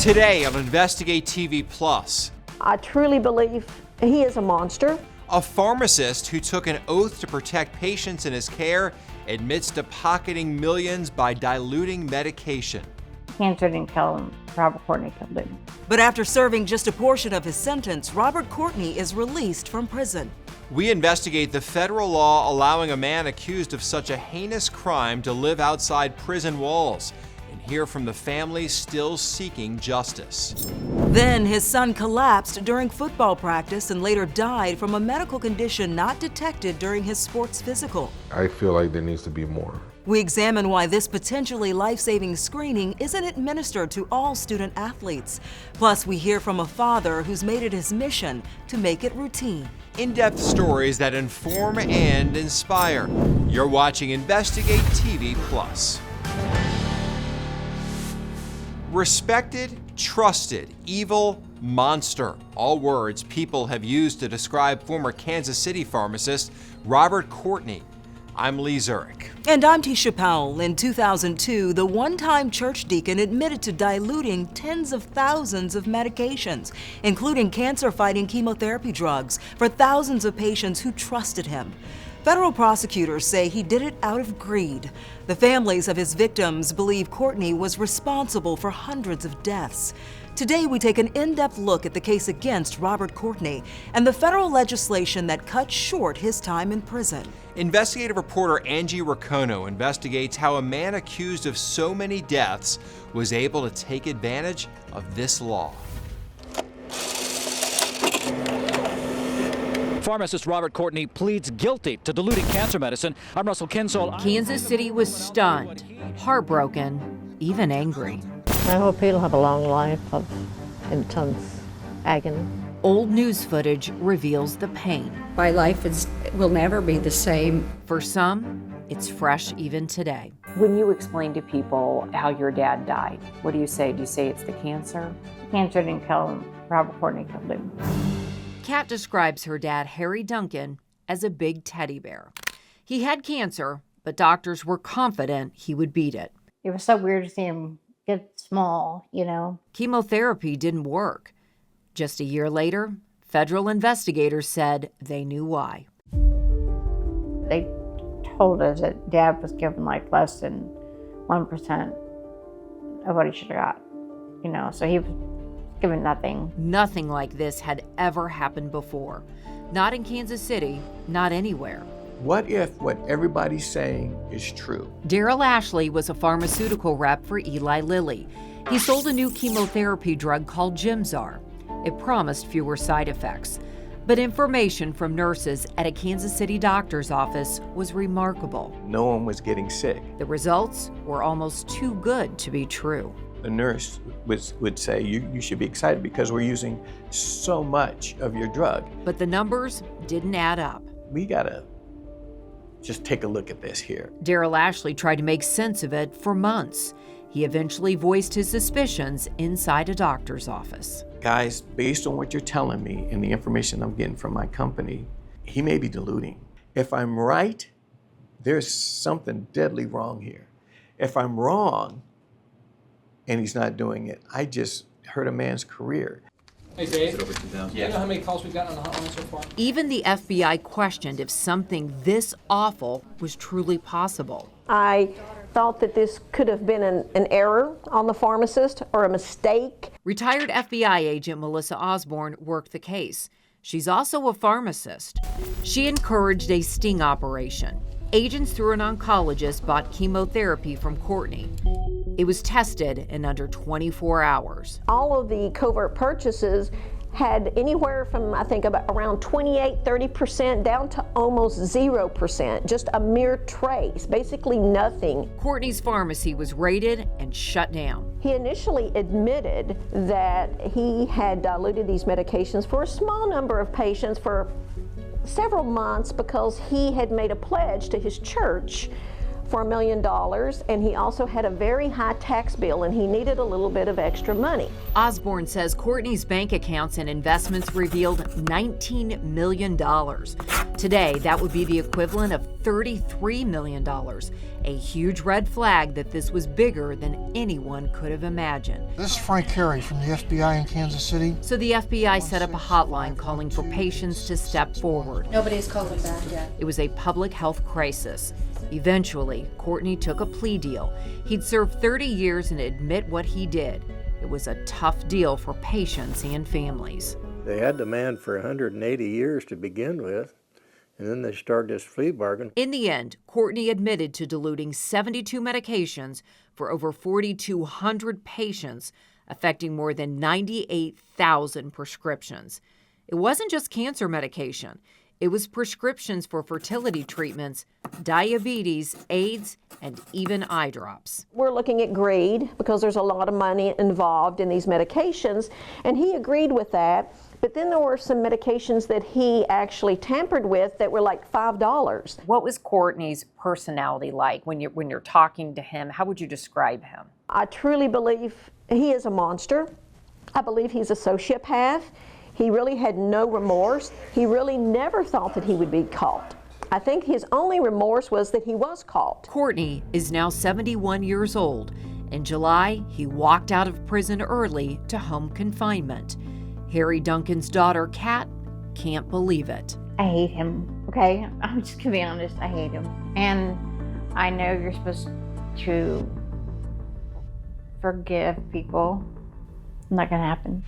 Today on Investigate TV Plus, I truly believe he is a monster. a pharmacist who took an oath to protect patients in his care admits to pocketing millions by diluting medication. Cancer didn't kill him. Robert Courtney killed him. But after serving just a portion of his sentence, Robert Courtney is released from prison. We investigate the federal law allowing a man accused of such a heinous crime to live outside prison walls and hear from the family still seeking justice. Then his son collapsed during football practice and later died from a medical condition not detected during his sports physical. I feel like there needs to be more. We examine why this potentially life-saving screening isn't administered to all student athletes. Plus, we hear from a father who's made it his mission to make it routine. In-depth stories that inform and inspire. You're watching Investigate TV Plus. Respected, trusted, evil, monster. All words people have used to describe former Kansas City pharmacist Robert Courtney. I'm Lee Zurich. And I'm Tisha Powell. In 2002, the one-time church deacon admitted to diluting tens of thousands of medications, including cancer-fighting chemotherapy drugs, for thousands of patients who trusted him. Federal prosecutors say he did it out of greed. The families of his victims believe Courtney was responsible for hundreds of deaths. Today, we take an in-depth look at the case against Robert Courtney and the federal legislation that cut short his time in prison. Investigative reporter Angie Racono investigates how a man accused of so many deaths was able to take advantage of this law. Pharmacist Robert Courtney pleads guilty to diluting cancer medicine. I'm Russell Kinsole. Kansas City was stunned, heartbroken, even angry. I hope he'll have a long life of intense agony. Old news footage reveals the pain. My life will never be the same. For some, it's fresh even today. When you explain to people how your dad died, what do you say? Do you say it's the cancer? Cancer didn't kill him. Robert Courtney killed him. Kat describes her dad, Harry Duncan, as a big teddy bear. He had cancer, but doctors were confident he would beat it. It was so weird to see him get small, you know. Chemotherapy didn't work. Just a year later, federal investigators said they knew why. They told us that Dad was given like less than 1% of what he should have got, you know, so he was given nothing. Nothing like this had ever happened before. Not in Kansas City, not anywhere. What if what everybody's saying is true? Daryl Ashley was a pharmaceutical rep for Eli Lilly. He sold a new chemotherapy drug called Gemzar. It promised fewer side effects. But information from nurses at a Kansas City doctor's office was remarkable. No one was getting sick. The results were almost too good to be true. The nurse would say, you should be excited because we're using so much of your drug. But the numbers didn't add up. We gotta just take a look at this here. Daryl Ashley tried to make sense of it for months. He eventually voiced his suspicions inside a doctor's office. Guys, based on what you're telling me and the information I'm getting from my company, he may be diluting. If I'm right, there's something deadly wrong here. If I'm wrong and he's not doing it, I just hurt a man's career. Hey Dave, do you know how many calls we've gotten on the hotline so far? Even the FBI questioned if something this awful was truly possible. I thought that this could have been an error on the pharmacist or a mistake. Retired FBI agent Melissa Osborne worked the case. She's also a pharmacist. She encouraged a sting operation. Agents through an oncologist bought chemotherapy from Courtney. It was tested in under 24 hours. All of the covert purchases had anywhere from, I think, about around 28-30% down to almost 0%, just a mere trace, basically nothing. Courtney's pharmacy was raided and shut down. He initially admitted that he had diluted these medications for a small number of patients for several months because he had made a pledge to his church for $1 million, and he also had a very high tax bill and he needed a little bit of extra money. Osborne says Courtney's bank accounts and investments revealed $19 million. Today, that would be the equivalent of $33 million. A huge red flag that this was bigger than anyone could have imagined. This is Frank Carey from the FBI in Kansas City. So the FBI set up a hotline calling for patients to step forward. Nobody's called him back yet. It was a public health crisis. Eventually, Courtney took a plea deal. He'd serve 30 years and admit what he did. It was a tough deal for patients and families. They had the man for 180 years to begin with, and then they started this plea bargain. In the end, Courtney admitted to diluting 72 medications for over 4,200 patients, affecting more than 98,000 prescriptions. It wasn't just cancer medication. It was prescriptions for fertility treatments, diabetes, AIDS, and even eye drops. We're looking at greed because there's a lot of money involved in these medications, and he agreed with that. But then there were some medications that he actually tampered with that were like $5. What was Courtney's personality like when you're talking to him? How would you describe him? I truly believe he is a monster. I believe he's a sociopath. He really had no remorse. He really never thought that he would be caught. I think his only remorse was that he was caught. Courtney is now 71 years old. In July, he walked out of prison early to home confinement. Harry Duncan's daughter, Kat, can't believe it. I hate him, okay? I'm just gonna be honest, I hate him. And I know you're supposed to forgive people. Not gonna happen.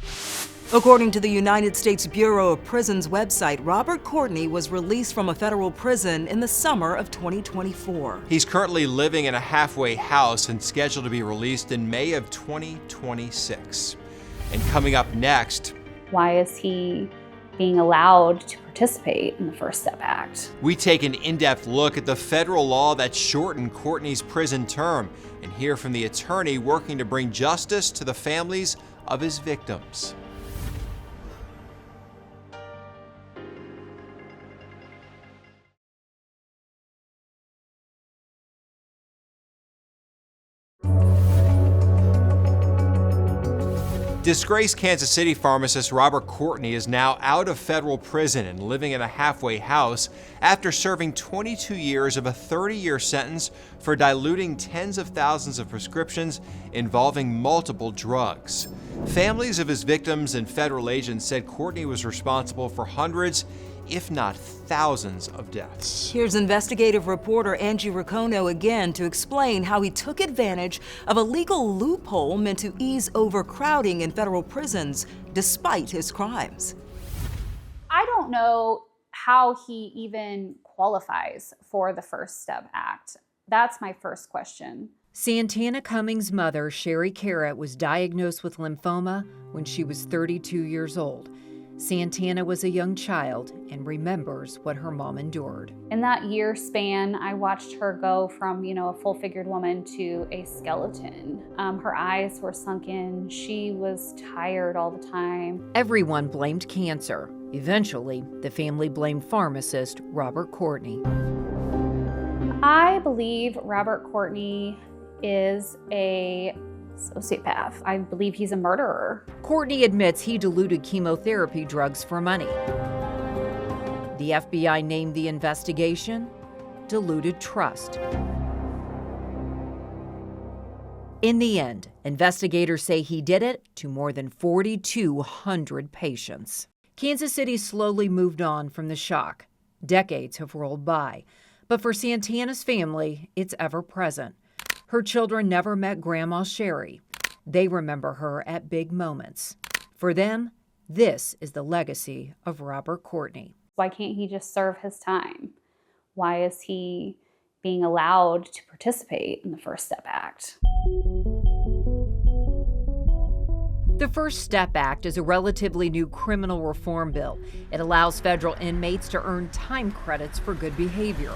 According to the United States Bureau of Prisons website, Robert Courtney was released from a federal prison in the summer of 2024. He's currently living in a halfway house and scheduled to be released in May of 2026. And coming up next, why is he being allowed to participate in the First Step Act? We take an in-depth look at the federal law that shortened Courtney's prison term and hear from the attorney working to bring justice to the families of his victims. Disgraced Kansas City pharmacist Robert Courtney is now out of federal prison and living in a halfway house after serving 22 years of a 30-year sentence for diluting tens of thousands of prescriptions involving multiple drugs. Families of his victims and federal agents said Courtney was responsible for hundreds, if not thousands, of deaths. Here's investigative reporter Angie Riccono again to explain how he took advantage of a legal loophole meant to ease overcrowding in federal prisons despite his crimes. I don't know how he even qualifies for the First Step Act. That's my first question. Santana Cummings' mother, Sherry Carrot, was diagnosed with lymphoma when she was 32 years old. Santana was a young child and remembers what her mom endured. In that year span, I watched her go from, a full-figured woman to a skeleton. Her eyes were sunken. She was tired all the time. Everyone blamed cancer. Eventually, the family blamed pharmacist Robert Courtney. I believe Robert Courtney is a sociopath. I believe he's a murderer. Courtney admits he diluted chemotherapy drugs for money. The FBI named the investigation Diluted Trust. In the end, investigators say he did it to more than 4,200 patients. Kansas City slowly moved on from the shock. Decades have rolled by. But for Santana's family, it's ever present. Her children never met Grandma Sherry. They remember her at big moments. For them, this is the legacy of Robert Courtney. Why can't he just serve his time? Why is he being allowed to participate in the First Step Act? The First Step Act is a relatively new criminal reform bill. It allows federal inmates to earn time credits for good behavior.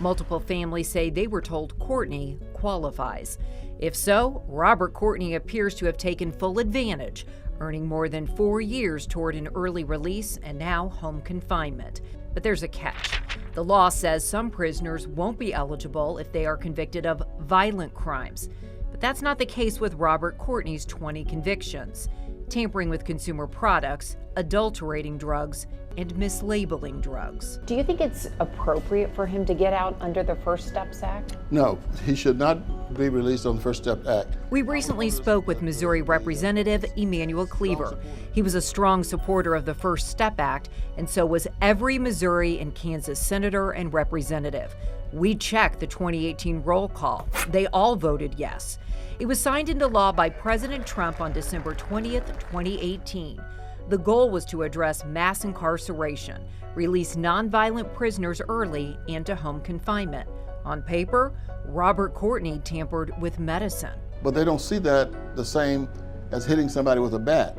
Multiple families say they were told Courtney qualifies. If so, Robert Courtney appears to have taken full advantage, earning more than 4 years toward an early release and now home confinement. But there's a catch. The law says some prisoners won't be eligible if they are convicted of violent crimes. But that's not the case with Robert Courtney's 20 convictions. tampering with consumer products, adulterating drugs, and mislabeling drugs. Do you think it's appropriate for him to get out under the First Steps Act? No, he should not be released on the First Step Act. We recently spoke with Missouri Representative Emanuel Cleaver. He was a strong supporter of the First Step Act, and so was every Missouri and Kansas senator and representative. We checked the 2018 roll call. They all voted yes. It was signed into law by President Trump on December 20th, 2018. The goal was to address mass incarceration, release nonviolent prisoners early and to home confinement. On paper, Robert Courtney tampered with medicine. But they don't see that the same as hitting somebody with a bat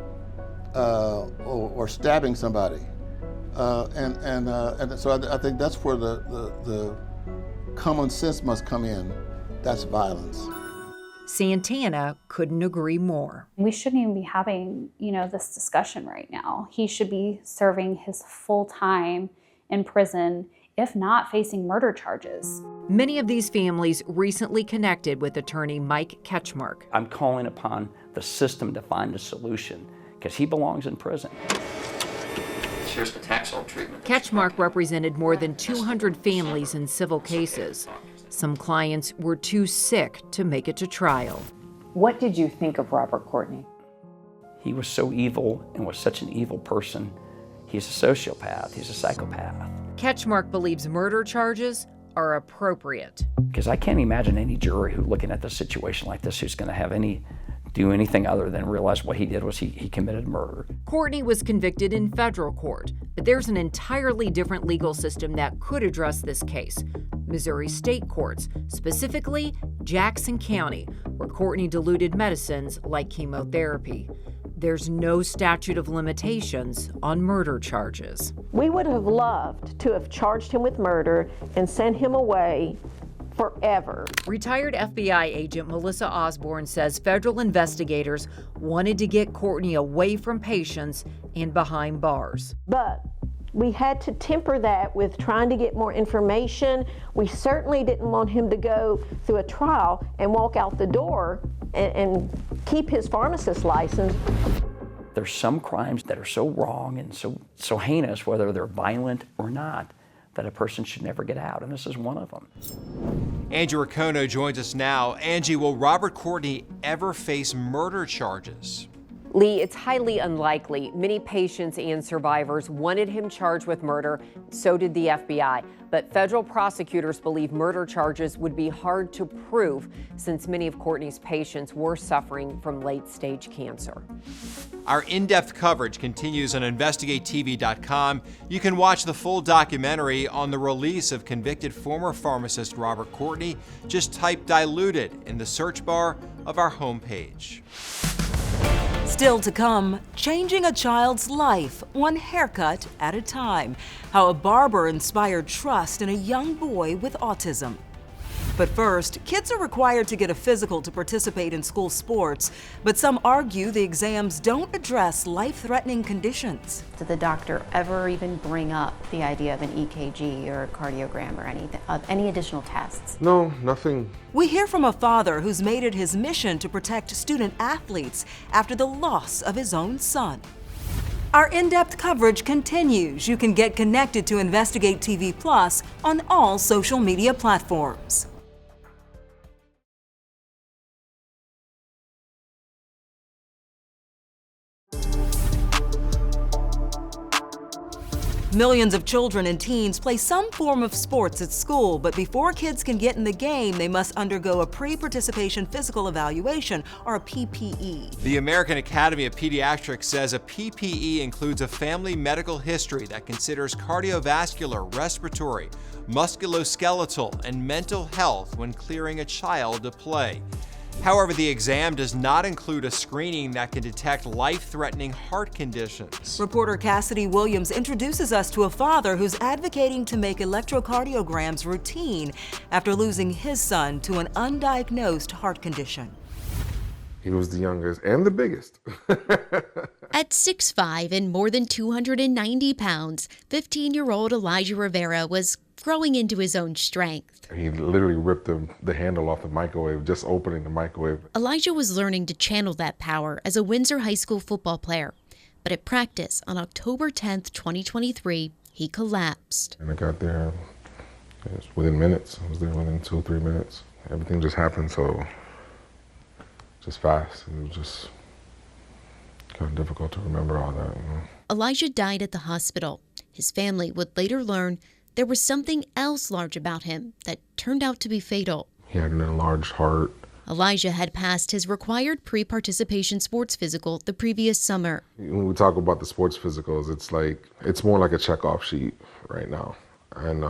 or stabbing somebody. And so I think that's where the common sense must come in. That's violence. Santana couldn't agree more. We shouldn't even be having, this discussion right now. He should be serving his full time in prison, if not facing murder charges. Many of these families recently connected with attorney Mike Ketchmark. I'm calling upon the system to find a solution because he belongs in prison. Here's the Taxol treatment. Ketchmark represented more than 200 families in civil cases. Some clients were too sick to make it to trial. What did you think of Robert Courtney? He was so evil and was such an evil person. He's a sociopath, he's a psychopath. Ketchmark believes murder charges are appropriate. Because I can't imagine any jury who looking at the situation like this who's gonna have do anything other than realize what he did was he committed murder. Courtney was convicted in federal court, but there's an entirely different legal system that could address this case. Missouri state courts, specifically Jackson County, where Courtney diluted medicines like chemotherapy. There's no statute of limitations on murder charges. We would have loved to have charged him with murder and sent him away forever. Retired FBI agent Melissa Osborne says federal investigators wanted to get Courtney away from patients and behind bars. But we had to temper that with trying to get more information. We certainly didn't want him to go through a trial and walk out the door and keep his pharmacist license. There's some crimes that are so wrong and so heinous, whether they're violent or not, that a person should never get out, and this is one of them. Angie Racono joins us now. Angie, will Robert Courtney ever face murder charges? Lee, it's highly unlikely. Many patients and survivors wanted him charged with murder. So did the FBI. But federal prosecutors believe murder charges would be hard to prove since many of Courtney's patients were suffering from late-stage cancer. Our in-depth coverage continues on InvestigateTV.com. You can watch the full documentary on the release of convicted former pharmacist Robert Courtney. Just type "diluted" in the search bar of our homepage. Still to come, changing a child's life, one haircut at a time. How a barber inspired trust in a young boy with autism. But first, kids are required to get a physical to participate in school sports, but some argue the exams don't address life-threatening conditions. Did the doctor ever even bring up the idea of an EKG or a cardiogram or any additional tests? No, nothing. We hear from a father who's made it his mission to protect student athletes after the loss of his own son. Our in-depth coverage continues. You can get connected to Investigate TV Plus on all social media platforms. Millions of children and teens play some form of sports at school, but before kids can get in the game, they must undergo a pre-participation physical evaluation, or a PPE. The American Academy of Pediatrics says a PPE includes a family medical history that considers cardiovascular, respiratory, musculoskeletal, and mental health when clearing a child to play. However, the exam does not include a screening that can detect life-threatening heart conditions. Reporter Cassidy Williams introduces us to a father who's advocating to make electrocardiograms routine after losing his son to an undiagnosed heart condition. He was the youngest and the biggest. At 6'5" and more than 290 pounds, 15-year-old Elijah Rivera was growing into his own strength. He literally ripped the handle off the microwave, just opening the microwave. Elijah was learning to channel that power as a Windsor High School football player. But at practice on October 10th, 2023, he collapsed. And I got there, it was within minutes. I was there within 2 or 3 minutes. Everything just happened so just fast. It was just kind of difficult to remember all that. Elijah died at the hospital. His family would later learn there was something else large about him that turned out to be fatal. He had an enlarged heart. Elijah had passed his required pre-participation sports physical the previous summer. When we talk about the sports physicals, it's more like a checkoff sheet right now. And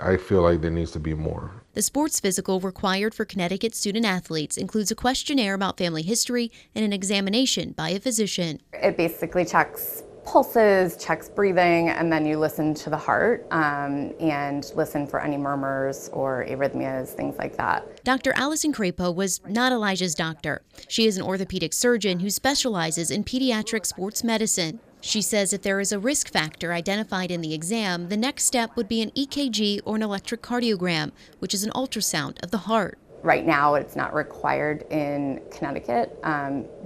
I feel like there needs to be more. The sports physical required for Connecticut student athletes includes a questionnaire about family history and an examination by a physician. It basically checks pulses, checks breathing, and then you listen to the heart and listen for any murmurs or arrhythmias, things like that. Dr. Allison Crapo was not Elijah's doctor. She is an orthopedic surgeon who specializes in pediatric sports medicine. She says if there is a risk factor identified in the exam, the next step would be an EKG or an electrocardiogram, which is an ultrasound of the heart. Right now, it's not required in Connecticut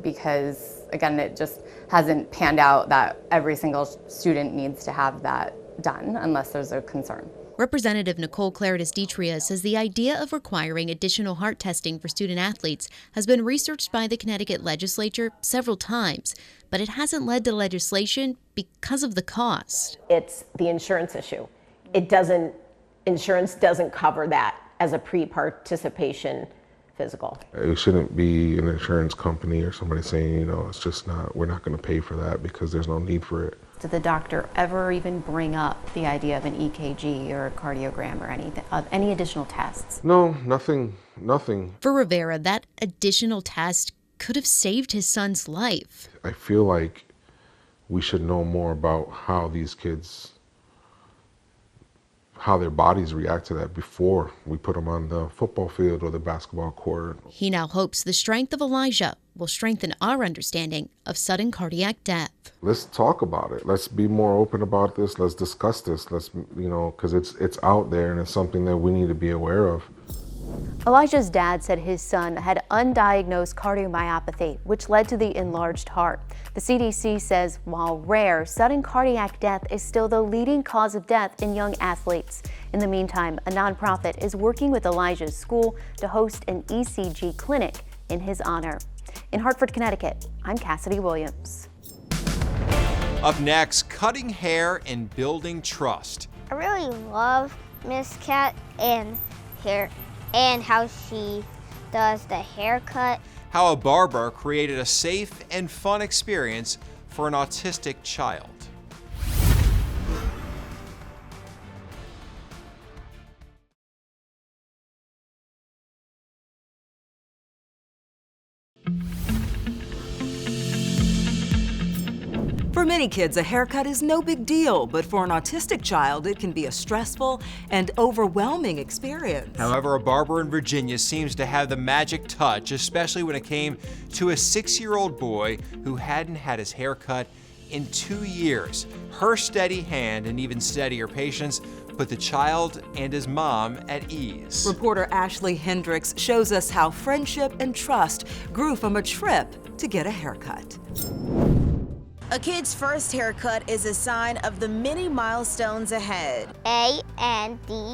because, again, it just hasn't panned out that every single student needs to have that done unless there's a concern. Representative Nicole Claridis-Ditria says the idea of requiring additional heart testing for student athletes has been researched by the Connecticut legislature several times, but it hasn't led to legislation because of the cost. It's the insurance issue. Insurance doesn't cover that as a pre-participation physical. It shouldn't be an insurance company or somebody saying, it's just not, we're not going to pay for that because there's no need for it. Did the doctor ever even bring up the idea of an EKG or a cardiogram or anything, any additional tests? No, nothing. For Rivera, that additional test could have saved his son's life. I feel like we should know more about how these kids, how their bodies react to that before we put them on the football field or the basketball court. He now hopes the strength of Elijah will strengthen our understanding of sudden cardiac death. Let's talk about it. Let's be more open about this. Let's discuss this. Let's, because it's out there and it's something that we need to be aware of. Elijah's dad said his son had undiagnosed cardiomyopathy, which led to the enlarged heart. The CDC says while rare, sudden cardiac death is still the leading cause of death in young athletes. In the meantime, a nonprofit is working with Elijah's school to host an ECG clinic in his honor. In Hartford, Connecticut, I'm Cassidy Williams. Up next, cutting hair and building trust. I really love Miss Cat and how she does the haircut. How a barber created a safe and fun experience for an autistic child. For many kids, a haircut is no big deal, but for an autistic child, it can be a stressful and overwhelming experience. However, a barber in Virginia seems to have the magic touch, especially when it came to a 6-year-old boy who hadn't had his hair cut in 2 years. Her steady hand and even steadier patience put the child and his mom at ease. Reporter Ashley Hendricks shows us how friendship and trust grew from a trip to get a haircut. A kid's first haircut is a sign of the many milestones ahead. Anderson.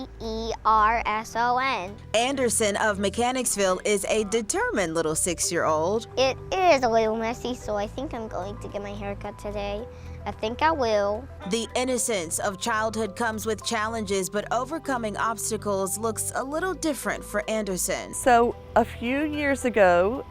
Anderson of Mechanicsville is a determined little 6-year-old. It is a little messy, so I think I'm going to get my haircut today. I think I will. The innocence of childhood comes with challenges, but overcoming obstacles looks a little different for Anderson. So a few years ago,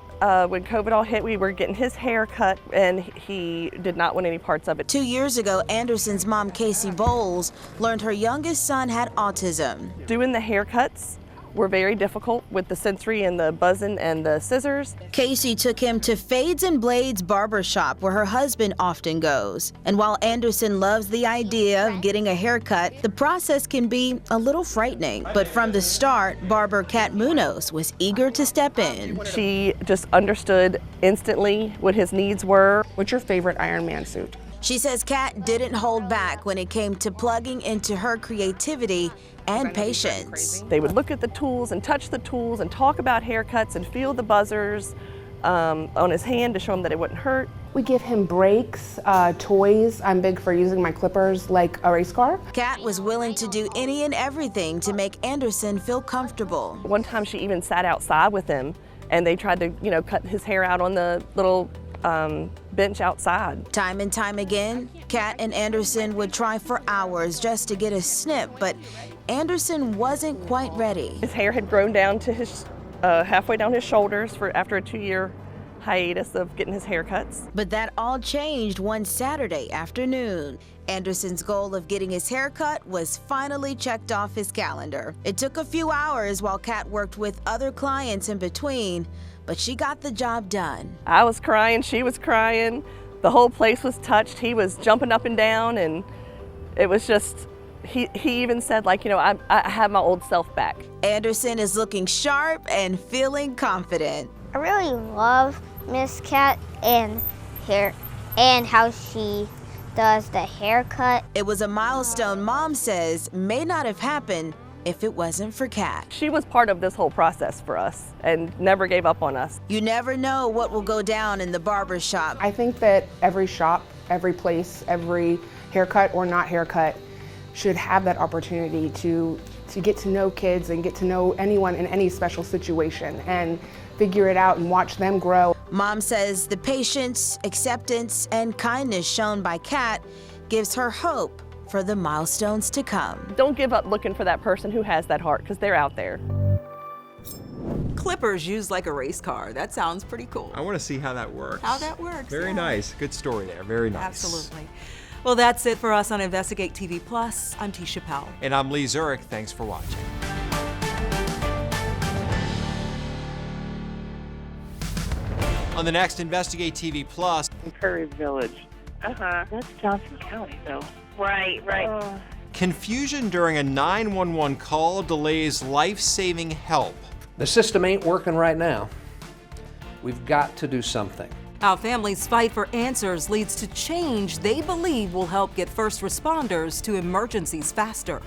when COVID all hit, we were getting his hair cut, and he did not want any parts of it. 2 years ago, Anderson's mom, Casey Bowles, learned her youngest son had autism. Doing the haircuts were very difficult with the sensory and the buzzing and the scissors. Casey took him to Fades and Blades barbershop, where her husband often goes. And while Anderson loves the idea of getting a haircut, the process can be a little frightening. But from the start, barber Kat Munoz was eager to step in. She just understood instantly what his needs were. What's your favorite Iron Man suit? She says Kat didn't hold back when it came to plugging into her creativity and patience. They would look at the tools and touch the tools and talk about haircuts and feel the buzzers on his hand to show him that it wouldn't hurt. We give him breaks, toys. I'm big for using my clippers like a race car. Kat was willing to do any and everything to make Anderson feel comfortable. One time she even sat outside with him and they tried to, cut his hair out on the little bench outside. Time and time again, Kat and Anderson would try for hours just to get a snip, but Anderson wasn't quite ready. His hair had grown down to his halfway down his shoulders after a 2-year hiatus of getting his haircuts. But that all changed one Saturday afternoon. Anderson's goal of getting his haircut was finally checked off his calendar. It took a few hours while Kat worked with other clients in between, but she got the job done. I was crying, she was crying, the whole place was touched, he was jumping up and down, and it was just, he even said, I have my old self back. Anderson is looking sharp and feeling confident. I really love Miss Kat and how she does the haircut. It was a milestone Mom says may not have happened if it wasn't for Kat. She was part of this whole process for us and never gave up on us. You never know what will go down in the barber shop. I think that every shop, every place, every haircut or not haircut should have that opportunity to get to know kids and get to know anyone in any special situation and figure it out and watch them grow. Mom says the patience, acceptance, and kindness shown by Kat gives her hope for the milestones to come. Don't give up looking for that person who has that heart, because they're out there. Clippers used like a race car. That sounds pretty cool. I want to see how that works. How that works. Very nice. Good story there. Very nice. Absolutely. Well, that's it for us on Investigate TV Plus. I'm Tisha Powell. And I'm Lee Zurich. Thanks for watching. On the next Investigate TV Plus. Prairie Village. That's Johnson County, though. Right. Confusion during a 911 call delays life-saving help. The system ain't working right now. We've got to do something. How families fight for answers leads to change they believe will help get first responders to emergencies faster.